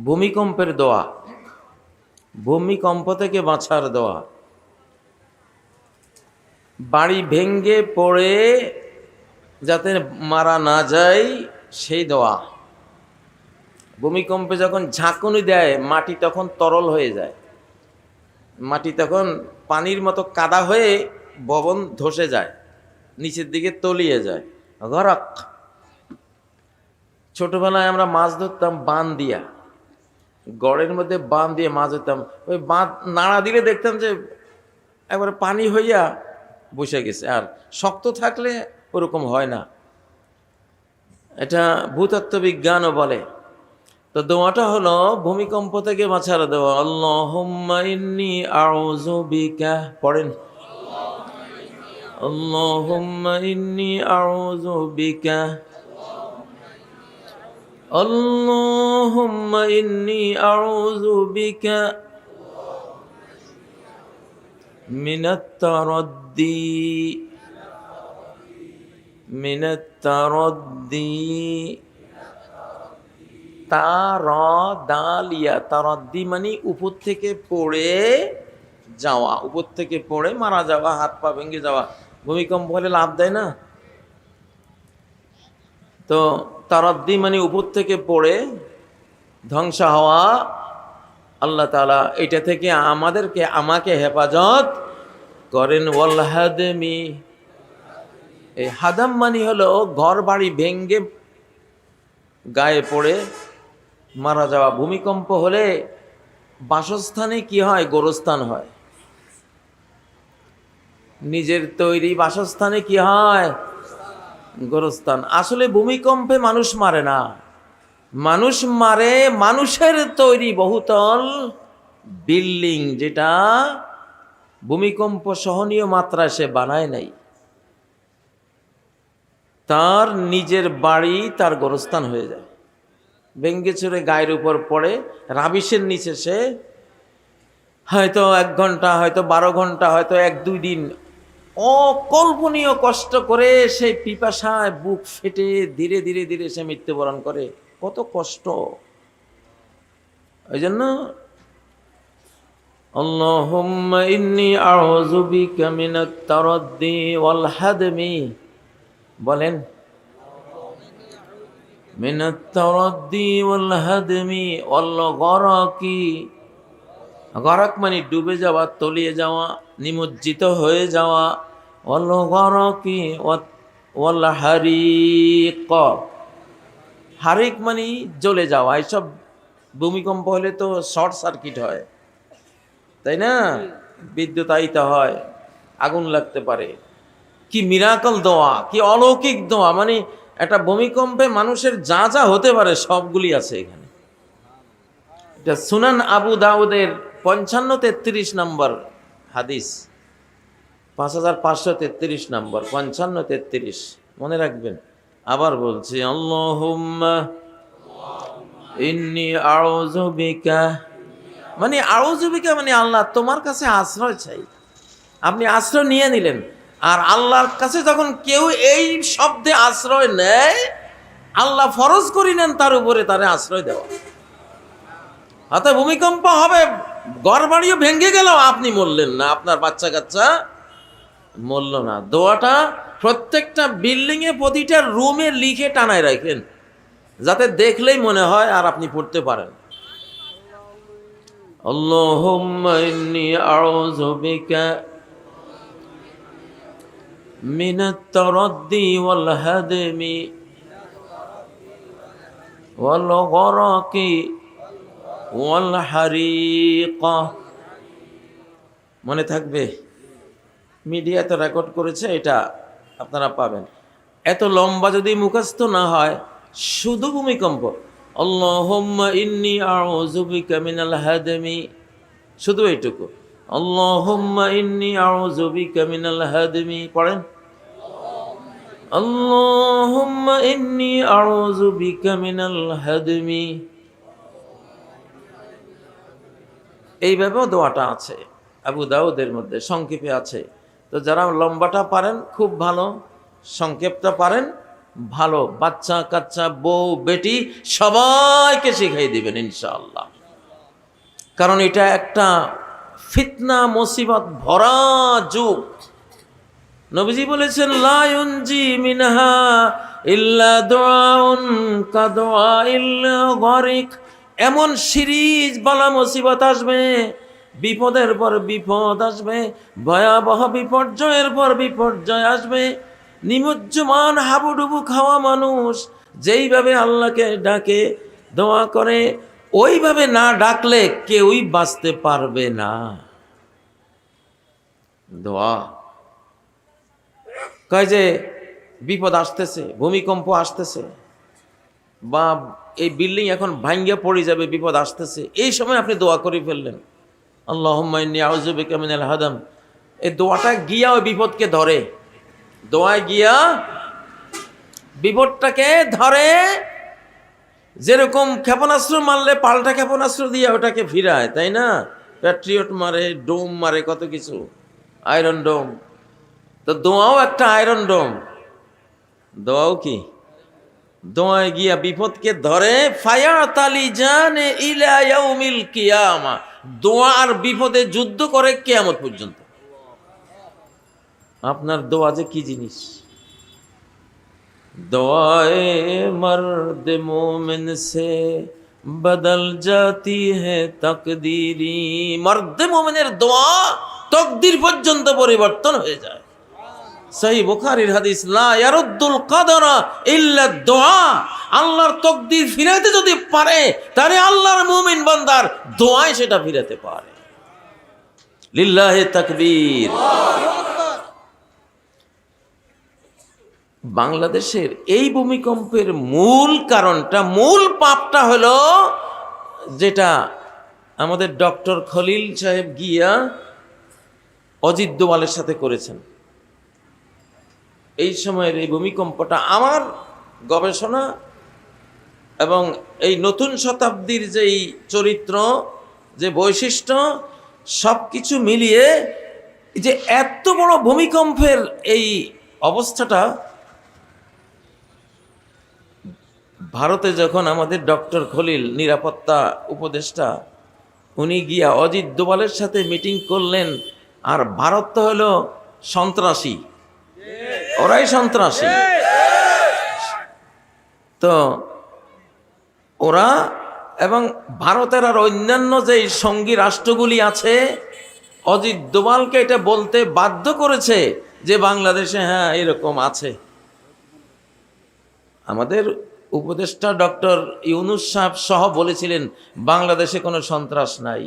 ভূমিকম্পের দোয়া, ভূমিকম্প থেকে বাঁচার দোয়া, বাড়ি ভেঙ্গে পড়ে যাতে মারা না যায় সেই দোয়া। ভূমিকম্পে যখন ঝাঁকুনি দেয় মাটি তখন তরল হয়ে যায়, মাটি তখন পানির মতো কাদা হয়ে ভবন ধসে যায়, নিচের দিকে তলিয়ে যায়। গরক। ছোটবেলায় আমরা মাছ ধরতাম বান দিয়া, গড়ের মধ্যে বাঁধ দিয়ে মাছ ধরতাম। ওই বাঁধ নাড়া দিলে দেখতাম যে একবারে পানি হইয়া বসে গেছে, আর শক্ত থাকলে ওরকম হয় না। এটা ভূতত্ত্ববিজ্ঞানও বলে। তো দোয়াটা হলো ভূমিকম্প থেকে বাঁচার দোয়া। আল্লাহুম্মা ইন্নী আউযু বিকা, পড়েন আল্লাহুম্মা ইন্নী আউযু বিকা, আল্লাহুম্মা ইন্নী আউযু বিকা মিনাত তারাদ্দি। তারদালিয়া, তারদ্দি মানে উপর থেকে পড়ে যাওয়া, উপর থেকে পড়ে মারা যাওয়া, হাত পা ভেঙে যাওয়া। ভূমিকম্প হলে লাভ দেয় না, তো তারদ্দি মানে উপর থেকে পড়ে ধ্বংস হওয়া। আল্লাহ তাআলা এটা থেকে আমাকে হেফাজত করেন। ওয়াল হাদমি, এই হাদাম মানে হলো ঘর বাড়ি ভেঙ্গে গায়ে পড়ে মারা যাওয়া। ভূমিকম্প হলে বাসস্থানে কি হয়? গোরস্থান হয়। নিজের তৈরি বাসস্থানে কি হয়? গোরস্থান। আসলে ভূমিকম্পে মানুষ মারে না, মানুষ মারে মানুষের তৈরি বহুতল বিল্ডিং, যেটা ভূমিকম্প সহনীয় মাত্রায় সে বানায় নাই। তার নিজের বাড়ি তার গোরস্থান হয়ে যায়, ভেঙ্গে চুরে গায়ের উপর পড়ে, রাবিশের নিচে সে হয়তো 1 ঘন্টা, হয়তো 12 ঘন্টা, হয়তো 1-2 দিন অকল্পনীয় কষ্ট করে সেই পিপাসায় বুক ফেটে ধীরে ধীরে ধীরে সে মৃত্যুবরণ করে। কত কষ্ট! ওই জন্য আল্লাহুম্মা ইন্নী আউযু বিকা মিনাত তারাদ্দি ওয়াল হাদমি, বলেন মিনাত তারাদ্দি ওয়াল হাদমি ওয়াল গরাকি। গরক মানে ডুবে যাওয়া, তলিয়ে যাওয়া, নিমজ্জিত হয়ে যাওয়া। ওয়াল গরাকি ওয়াল হারিক, হারিক মানে জ্বলে যাওয়া। এইসব ভূমিকম্প হলে তো শর্ট সার্কিট হয়, তাই না? বিদ্যুতায়িত হয়, আগুন লাগতে পারে। কি মিরাকল দোয়া, কি অলৌকিক দোয়া! মানে একটা ভূমিকম্পে মানুষের যা যা হতে পারে সবগুলি আছে এখানে। এটা সুনান আবু দাউদের 55-33 নম্বর হাদিস, 5533 নম্বর, 55-33 মনে রাখবেন। আবার বলছি, আল্লাহুম্মা ইন্নী আউযু বিকা, মানে আউযু বিকা মানে আল্লাহ তোমার কাছে আশ্রয় চাই। আপনি আশ্রয় নিয়ে নিলেন, আর আল্লাহর কাছে যখন কেউ এই শব্দে আশ্রয় নেয়, আল্লাহ ফরজ করি নেন তার উপরে তারে আশ্রয় দেওয়া। অর্থাৎ ভূমিকম্প হবে, ঘর বাড়িও ভেঙে গেল, আপনি মরলেন না, আপনার বাচ্চা কাচ্চা মরল না। দোয়াটা প্রত্যেকটা বিল্ডিং এ, প্রতিটা রুমে লিখে টানায় রাখেন, যাতে দেখলেই মনে হয় আর আপনি পড়তে পারেন। আল্লাহুম্মা ইন্নী আউযু বিকা মিনাত তারাদ্দি ওয়াল হাদমি ওয়াল গরাকি ওয়াল হারিক। মনে থাকবে, মিডিয়াতে রেকর্ড করেছে, এটা আপনারা পাবেন। এত লম্বা যদি মুখস্থ না হয়, শুধু ভূমিকম্প আল্লাহুম্মা ইন্নী আউযু বিকা মিনাল হাদমি, শুধু এইটুকু আল্লাহুম্মা ইন্নী আউযু বিকা মিনাল হাদমি পড়েন। আল্লাহুম্মা ইন্নী আউযু বিকা মিনাল হাদমি। এইভাবেও দোয়াটা আছে আবু দাউদের মধ্যে, সংক্ষেপে আছে। তো যারা লম্বাটা পারেন খুব ভালো, সংক্ষেপটা পারেন ভালো বাচ্চা কাচ্চা বউ বেটি সবাইকে শিখাই দিবেন ইনশাআল্লাহ। কারণ এটা একটা ফিতনা মুসিবত ভরা যুগ। নবীজি বলেছেন লা ইউনজি মিনহা ইল্লা দুআউন কাদুআইল গরিক। এমন সিরিজ বালা মুসিবত আসবে, বিপদের পর বিপদ আসবে, ভয়াবহ বিপর্যয়ের পর বিপর্যয় আসবে। নিমজ্জমান হাবুডুবু খাওয়া মানুষ যেইভাবে আল্লাহকে ডাকে দোয়া করে, ওইভাবে না ডাকলে কেউই বাঁচতে পারবে না। দোয়া কয় যে বিপদ আসতেছে, ভূমিকম্প আসতেছে, বা এই বিল্ডিং এখন ভাঙ্গিয়া পড়ে যাবে, বিপদ আসতেছে, এই সময় আপনি দোয়া করে ফেললেন আল্লাহুম্মা ইন্নী আউযু বিকা মিনাল হাদাম। এই দোয়াটা গিয়া ওই বিপদকে ধরে, দোয়ায় গিয়া বিপদটাকে ধরে। যেরকম ক্ষেপণাস্ত্র মারলে পাল্টা ক্ষেপণাস্ত্র দিয়ে ওটাকে ফিরায়, তাই না? প্যাট্রিয়ট মারে, ডোম মারে, কত কিছু, আয়রন ডোম। তো দোয়াও একটা আয়রন ডোম। দোয়াও কি? দোয়ায় গিয়া বিপদকে ধরে। ফায়াতালি জানে ইলা ইয়াউমিল কিয়ামা। দোয়া আর বিপদে যুদ্ধ করে কিয়ামত পর্যন্ত। আপনার দোয়া যে কি জিনিস! দোয়ায়ে মর্দ মোমিন সে বদল জাতি হে তাকদীরি। মর্দ মোমিনের দোয়া তকদির পর্যন্ত পরিবর্তন হয়ে যায়। সহিহ বুখারীর হাদিস, লা ইয়ারুদ্দুল কাদরা ইল্লা দুআ। আল্লাহর তকদির ফিরাতে যদি পারে, তাহলে আল্লাহর মুমিন বান্দার দোয়ায় সেটা ফিরাতে পারে। লিল্লাহি তাকবীর। বাংলাদেশের এই ভূমিকম্পের মূল কারণটা, মূল পাপটা হলো যেটা আমাদের ডক্টর খলিল সাহেব গিয়া অজিত দোভালের সাথে করেছেন। এই সময়ের এই ভূমিকম্পটা আমার গবেষণা এবং এই নতুন শতাব্দীর যেই চরিত্র, যে বৈশিষ্ট্য, সব কিছু মিলিয়ে যে এত বড় ভূমিকম্পের এই অবস্থাটা, ভারতে যখন আমাদের ডক্টর খলিল নিরাপত্তা উপদেষ্টা, উনি গিয়া অজিত দোভালের সাথে মিটিং করলেন। আর ভারত তো হলো সন্ত্রাসী, ওরাই সন্ত্রাসী। তো ওরা এবং ভারতের আর অন্যান্য যে সঙ্গী রাষ্ট্রগুলি আছে, অজিত দোভালকে এটা বলতে বাধ্য করেছে যে বাংলাদেশে হ্যাঁ এরকম আছে। আমাদের উপদেষ্টা ডক্টর ইউনূস সাহেব সহ বলেছিলেন বাংলাদেশে কোনো সন্ত্রাস নাই,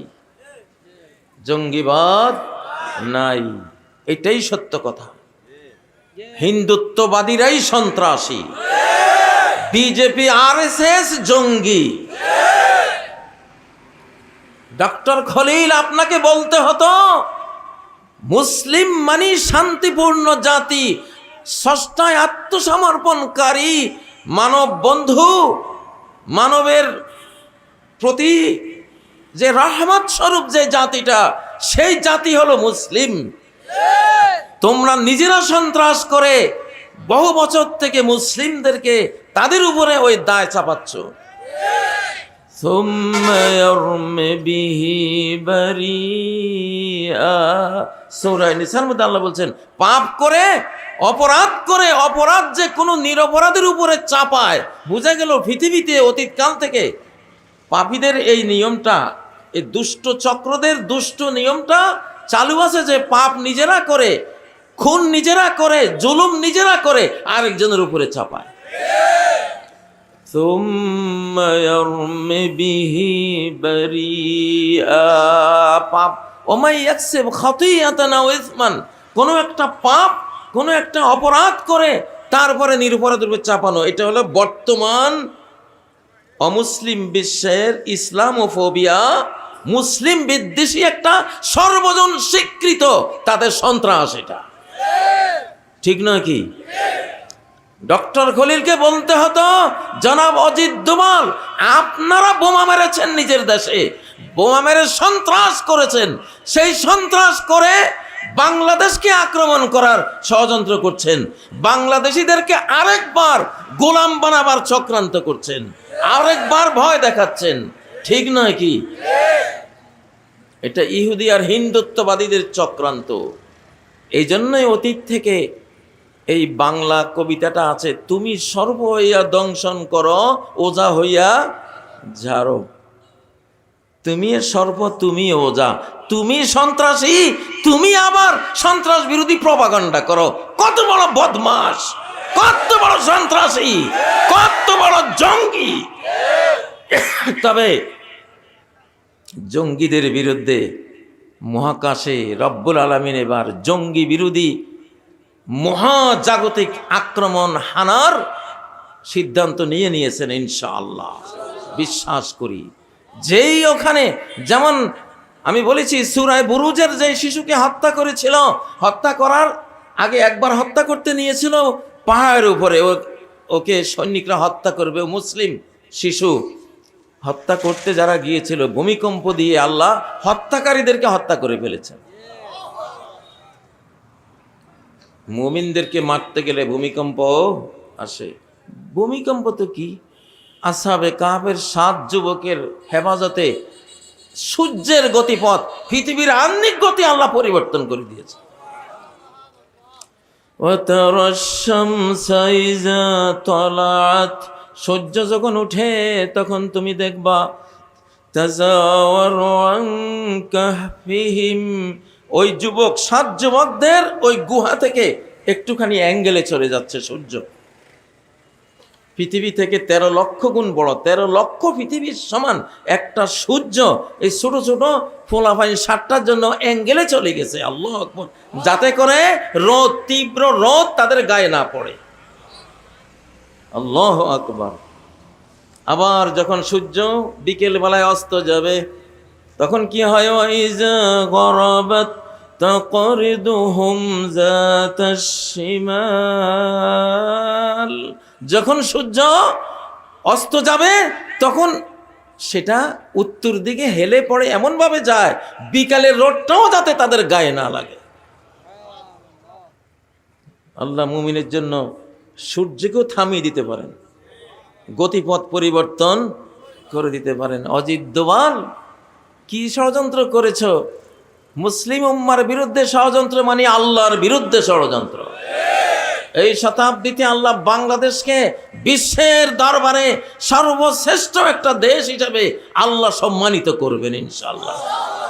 জঙ্গিবাদ নাই। এটাই সত্য কথা। হিন্দুত্ববাদীরাই সন্ত্রাসী, বিজেপি আরএসএস জঙ্গি। ডক্টর খলিল আপনাকে বলতে হতো মুসলিম মানে শান্তিপূর্ণ জাতি, স্রষ্টায় আত্মসমর্পণকারী মানব বন্ধু, মানবের প্রতি যে রহমত স্বরূপ যে জাতিটা, সেই জাতি হলো মুসলিম। তোমরা নিজেরা সন্ত্রাস করে বহু বছর থেকে মুসলিমদেরকে তাদের উপরে ওই দায় চাপাচ্ছ। সূরা নিসার মধ্যে আল্লাহ বলছেন, পাপ করে, অপরাধ করে, অপরাধ যে কোনো নিরপরাধের উপরে চাপায়। বুঝা গেল পৃথিবীতে অতীতকাল থেকে পাপীদের এই নিয়মটা, এই দুষ্ট চক্রদের দুষ্ট নিয়মটা চালু আছে যে পাপ নিজেরা করে, খুন নিজেরা করে, জুলুম নিজেরা করে, আরেকজনের উপরে চাপায়। পাপ কোনো একটা পাপ, কোনো একটা অপরাধ করে তারপরে নিরপরাধের উপর চাপানো, এটা হলো বর্তমান অমুসলিম বিশ্বের ইসলামোফোবিয়া, মুসলিম বিদ্বেষী একটা সর্বজন স্বীকৃত তাদের সন্ত্রাস। এটা ঠিক নয় কি? ডক্টর খলিলকে বলতে হতো, জনাব অজিত দোভাল, আপনারা বোমা মেরেছেন নিজের দেশে, বোমা মেরে সন্ত্রাস করেছেন। সেই সন্ত্রাস করে বাংলাদেশকে আক্রমণ করার ষড়যন্ত্র করছেন, বাংলাদেশিদেরকে আরেকবার গোলাম বানাবার চক্রান্ত করছেন, আরেকবার ভয় দেখাচ্ছেন। ঠিক নয় কি? এটা ইহুদি আর হিন্দুত্ববাদীদের চক্রান্ত। এই জন্যই অতীত থেকে এই বাংলা কবিতাটা আছে, তুমি সর্ব হইয়া দংশন করো, ওজা হইয়া ঝাড়ো। তুমি সর্ব, তুমি ওজা, তুমি সন্ত্রাসী, তুমি আবার সন্ত্রাস বিরোধী প্রপাগান্ডা করো। কত বড় বদমাশ, কত বড় সন্ত্রাসী, কত বড় জঙ্গি। তবে জঙ্গিদের বিরুদ্ধে মহাকাশে রব্বুল আলামিন এবার জঙ্গি বিরোধী মহাজাগতিক আক্রমণ হানার সিদ্ধান্ত নিয়েছেন ইনশাআল্লাহ। বিশ্বাস করি যেই ওখানে, যেমন আমি বলেছি সূরায়ে বুরুজের যে শিশুকে হত্যা করেছিল, হত্যা করার আগে একবার হত্যা করতে নিয়েছিল পাহাড়ের উপরে, ওকে সৈনিকরা হত্যা করবে, মুসলিম শিশু হত্যা করতে যারা গিয়েছিল, ভূমিকম্প দিয়ে আল্লাহ হত্যাকারীদেরকে হত্যা করে ফেলেছেন। মুমিনদেরকে মারতে গেলে ভূমিকম্প আসে। ভূমিকম্প তো কি, আসহাবে কাহফের 7 যুবকের হেফাজতে সূর্যের গতিপথ, পৃথিবীর আহ্নিক গতি আল্লাহ পরিবর্তন করে দিয়েছে। সূর্য যখন উঠে তখন তুমি দেখবা তাজাওয়ারু আন কাহফিহিম, ওই যুবক 7 যুবকদের ওই গুহা থেকে একটুখানি অ্যাঙ্গেলে চলে যাচ্ছে সূর্য। পৃথিবী থেকে 13 লক্ষ গুণ বড়, 13 লক্ষ পৃথিবীর সমান একটা সূর্য এই ছোট ছোট ফোলাফাইন 7টার জন্য অ্যাঙ্গেলে চলে গেছে। আল্লাহু আকবার। যাতে করে রোদ, তীব্র রোদ তাদের গায়ে না পড়ে। আল্লাহু আকবার। আবার যখন সূর্য বিকেল বেলায় অস্ত যাবে তখন কি হয়, ওয়াইজা গরাবাত তাকরিদুহুম যাতাশ শিমাল, যখন সূর্য অস্ত যাবে তখন সেটা উত্তর দিকে হেলে পড়ে, এমন ভাবে যায় বিকালের রোদটাও যাতে তাদের গায়ে না লাগে। আল্লাহ মুমিনের জন্য সূর্যকেও থামিয়ে দিতে পারেন, গতিপথ পরিবর্তন করে দিতে পারেন। অজিত দোভাল কি ষড়যন্ত্র করেছ? মুসলিম উম্মার বিরুদ্ধে ষড়যন্ত্র মানে আল্লাহর বিরুদ্ধে ষড়যন্ত্র। এই শতাব্দীতে আল্লাহ বাংলাদেশকে বিশ্বের দরবারে সর্বশ্রেষ্ঠ একটা দেশ হিসাবে আল্লাহ সম্মানিত করবেন ইনশাআল্লাহ।